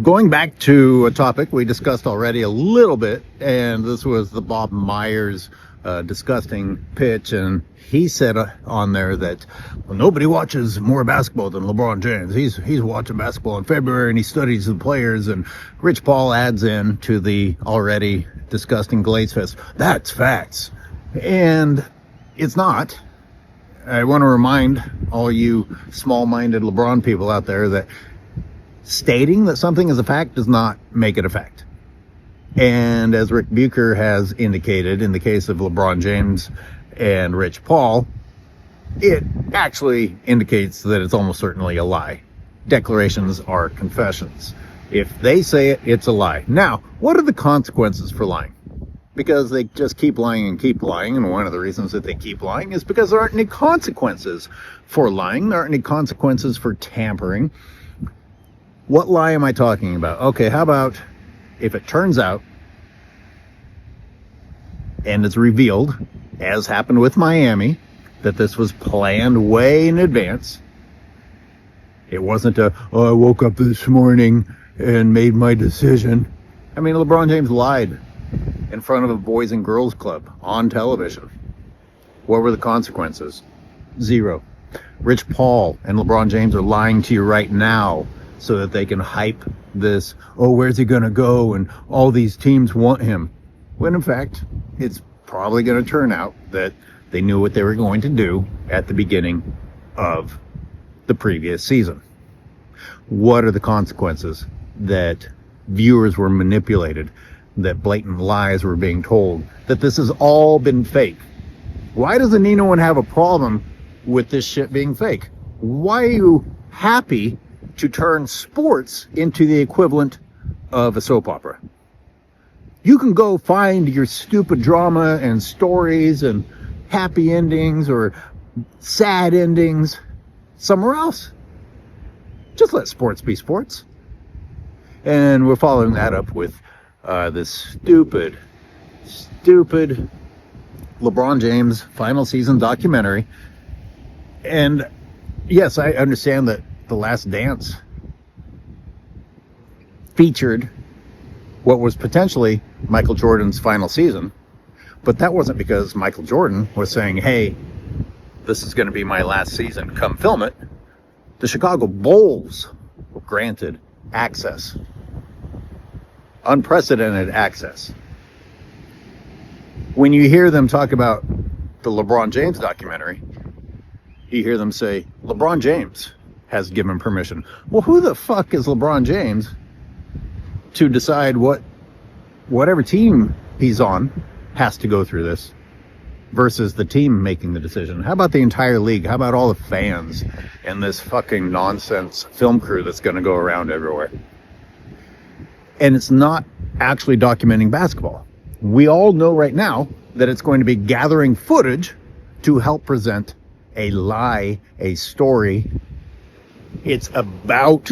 Going back to a topic we discussed already a little bit, and this was the Bob Myers disgusting pitch, and he said on there that nobody watches more basketball than LeBron James. He's watching basketball in February, and he studies the players, and Rich Paul adds in to the already disgusting glaze fest. That's facts. And it's not. I want to remind all you small-minded LeBron people out there that stating that something is a fact does not make it a fact. And as Rick Bucher has indicated, in the case of LeBron James and Rich Paul, it actually indicates that it's almost certainly a lie. Declarations are confessions. If they say it, it's a lie. Now, what are the consequences for lying? Because they just keep lying and keep lying, and one of the reasons that they keep lying is because there aren't any consequences for lying. There aren't any consequences for tampering. What lie am I talking about? Okay, how about if it turns out, and it's revealed, as happened with Miami, that this was planned way in advance. It wasn't I woke up this morning and made my decision. I mean, LeBron James lied in front of a Boys and Girls Club on television. What were the consequences? Zero. Rich Paul and LeBron James are lying to you right now so that they can hype this, where's he going to go? And all these teams want him. When in fact, it's probably going to turn out that they knew what they were going to do at the beginning of the previous season. What are the consequences? That viewers were manipulated, that blatant lies were being told, that this has all been fake. Why doesn't anyone have a problem with this shit being fake? Why are you happy to turn sports into the equivalent of a soap opera? You can go find your stupid drama and stories and happy endings or sad endings somewhere else. Just let sports be sports. And we're following that up with this stupid LeBron James final season documentary. And yes, I understand that The Last Dance featured what was potentially Michael Jordan's final season, but that wasn't because Michael Jordan was saying, hey, this is going to be my last season, come film it. The Chicago Bulls were granted access, unprecedented access. When you hear them talk about the LeBron James documentary, you hear them say, LeBron James has given permission. Well, who the fuck is LeBron James to decide whatever team he's on has to go through this versus the team making the decision? How about the entire league? How about all the fans and this fucking nonsense film crew that's going to go around everywhere? And it's not actually documenting basketball. We all know right now that it's going to be gathering footage to help present a lie, a story. It's about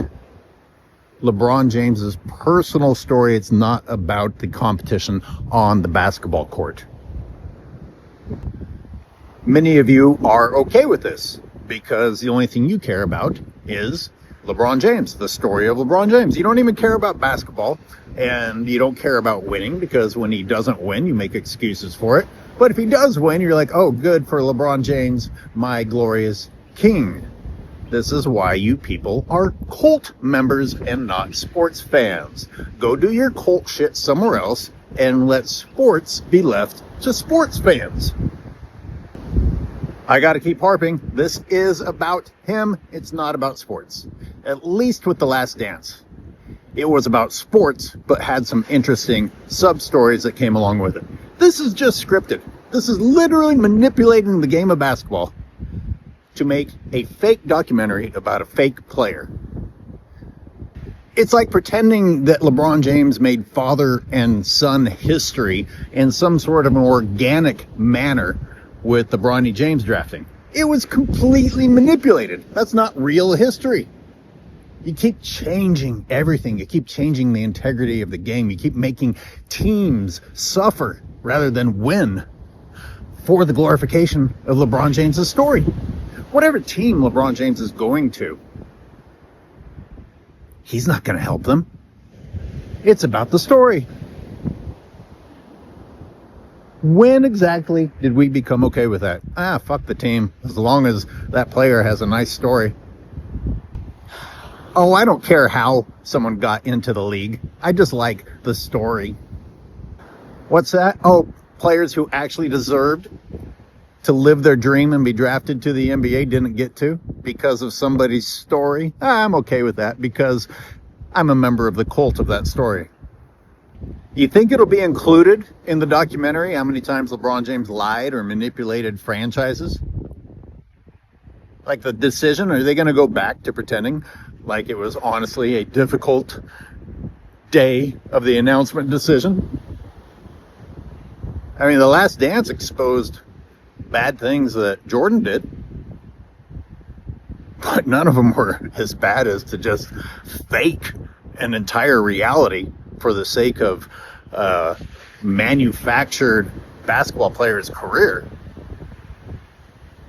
LeBron James's personal story. It's not about the competition on the basketball court. Many of you are okay with this because the only thing you care about is LeBron James, the story of LeBron James. You don't even care about basketball, and you don't care about winning because when he doesn't win, you make excuses for it. But if he does win, you're like, oh, good for LeBron James, my glorious king. This is why you people are cult members and not sports fans. Go do your cult shit somewhere else and let sports be left to sports fans. I got to keep harping. This is about him. It's not about sports. At least with The Last Dance. It was about sports, but had some interesting sub-stories that came along with it. This is just scripted. This is literally manipulating the game of basketball to make a fake documentary about a fake player. It's like pretending that LeBron James made father and son history in some sort of an organic manner with the Bronny James drafting. It was completely manipulated. That's not real history. You keep changing everything. You keep changing the integrity of the game. You keep making teams suffer rather than win for the glorification of LeBron James' story. Whatever team LeBron James is going to, he's not going to help them. It's about the story. When exactly did we become okay with that? Fuck the team. As long as that player has a nice story. Oh, I don't care how someone got into the league. I just like the story. What's that? Oh, players who actually deserved to live their dream and be drafted to the NBA didn't get to because of somebody's story. I'm okay with that because I'm a member of the cult of that story. You think it'll be included in the documentary how many times LeBron James lied or manipulated franchises? Like the decision, are they going to go back to pretending like it was honestly a difficult day of the announcement decision? I mean, The Last Dance exposed bad things that Jordan did, but none of them were as bad as to just fake an entire reality for the sake of manufactured basketball player's career.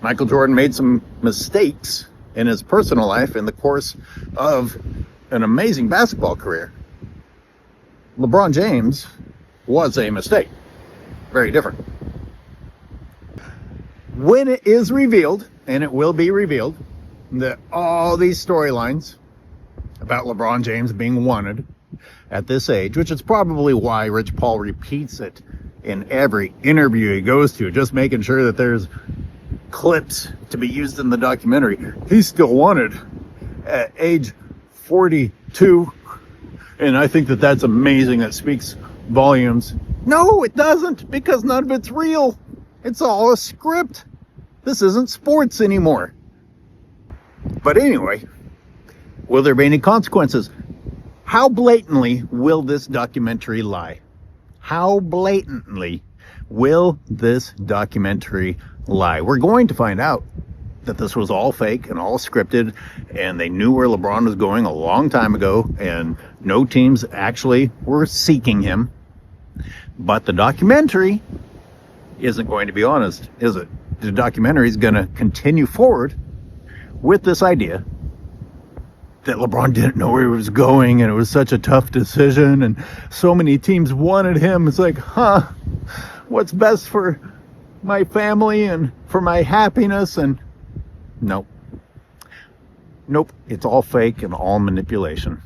Michael Jordan made some mistakes in his personal life in the course of an amazing basketball career. LeBron James was a mistake. Very different. When it is revealed, and it will be revealed, that all these storylines about LeBron James being wanted at this age, which is probably why Rich Paul repeats it in every interview he goes to, just making sure that there's clips to be used in the documentary. He's still wanted at age 42, and I think that that's amazing. That speaks volumes. No, it doesn't, because none of it's real. It's all a script. This isn't sports anymore. But anyway, will there be any consequences? How blatantly will this documentary lie? How blatantly will this documentary lie? We're going to find out that this was all fake and all scripted, and they knew where LeBron was going a long time ago, and no teams actually were seeking him. But the documentary isn't going to be honest, is it? The documentary is going to continue forward with this idea that LeBron didn't know where he was going, and it was such a tough decision, and so many teams wanted him. It's like, what's best for my family and for my happiness? And nope, it's all fake and all manipulation.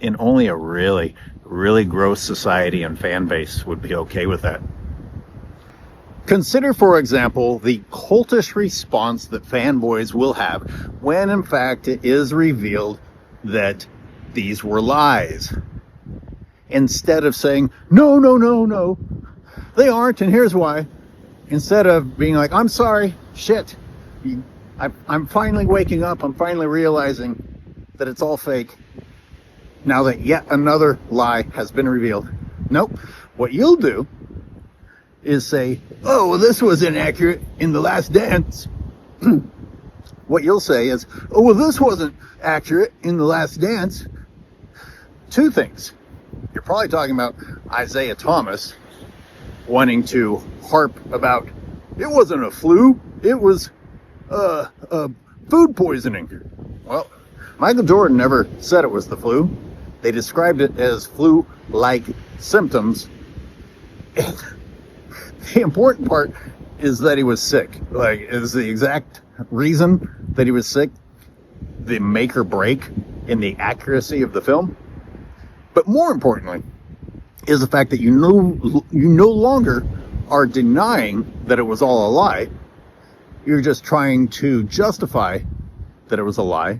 And only a really, really gross society and fan base would be okay with that. Consider, for example, the cultish response that fanboys will have when, in fact, it is revealed that these were lies. Instead of saying, no, they aren't, and here's why. Instead of being like, I'm sorry, shit, I'm finally waking up, I'm finally realizing that it's all fake, now that yet another lie has been revealed. Nope. What you'll do is say, oh, well, this was inaccurate in The Last Dance. What you'll say is, oh, well, this wasn't accurate in The Last Dance. Two things. You're probably talking about Isaiah Thomas wanting to harp about, it wasn't a flu, it was food poisoning. Well, Michael Jordan never said it was the flu. They described it as flu-like symptoms. The important part is that he was sick. Like, is the exact reason that he was sick the make or break in the accuracy of the film? But more importantly is the fact that you no longer are denying that it was all a lie. You're just trying to justify that it was a lie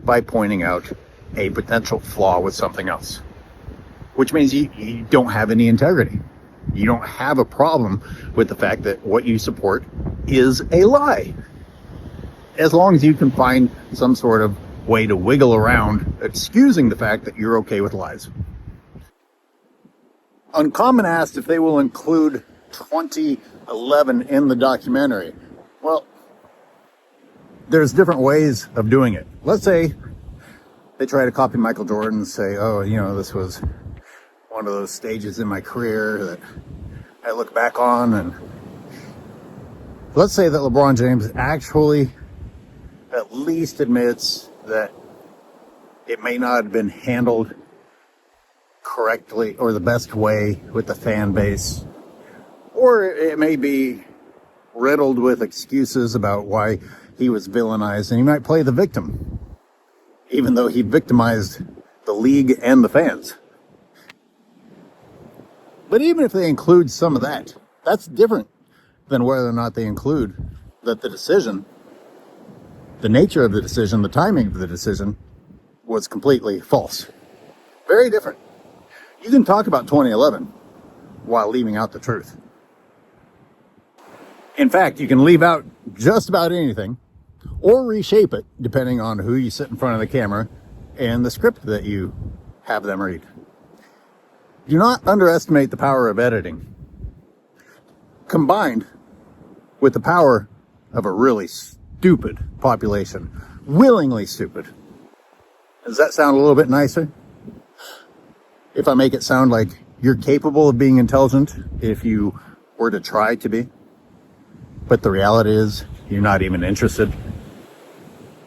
by pointing out a potential flaw with something else, which means you don't have any integrity. You don't have a problem with the fact that what you support is a lie, as long as you can find some sort of way to wiggle around excusing the fact that you're okay with lies. Uncommon asked if they will include 2011 in the documentary. Well, there's different ways of doing it. Let's say they try to copy Michael Jordan and say, oh, this was one of those stages in my career that I look back on. And let's say that LeBron James actually at least admits that it may not have been handled correctly or the best way with the fan base, or it may be riddled with excuses about why he was villainized, and he might play the victim, even though he victimized the league and the fans. But even if they include some of that, that's different than whether or not they include that the decision, the nature of the decision, the timing of the decision was completely false. Very different. You can talk about 2011 while leaving out the truth. In fact, you can leave out just about anything or reshape it depending on who you sit in front of the camera and the script that you have them read. Do not underestimate the power of editing, combined with the power of a really stupid population. Willingly stupid. Does that sound a little bit nicer? If I make it sound like you're capable of being intelligent if you were to try to be, but the reality is you're not even interested.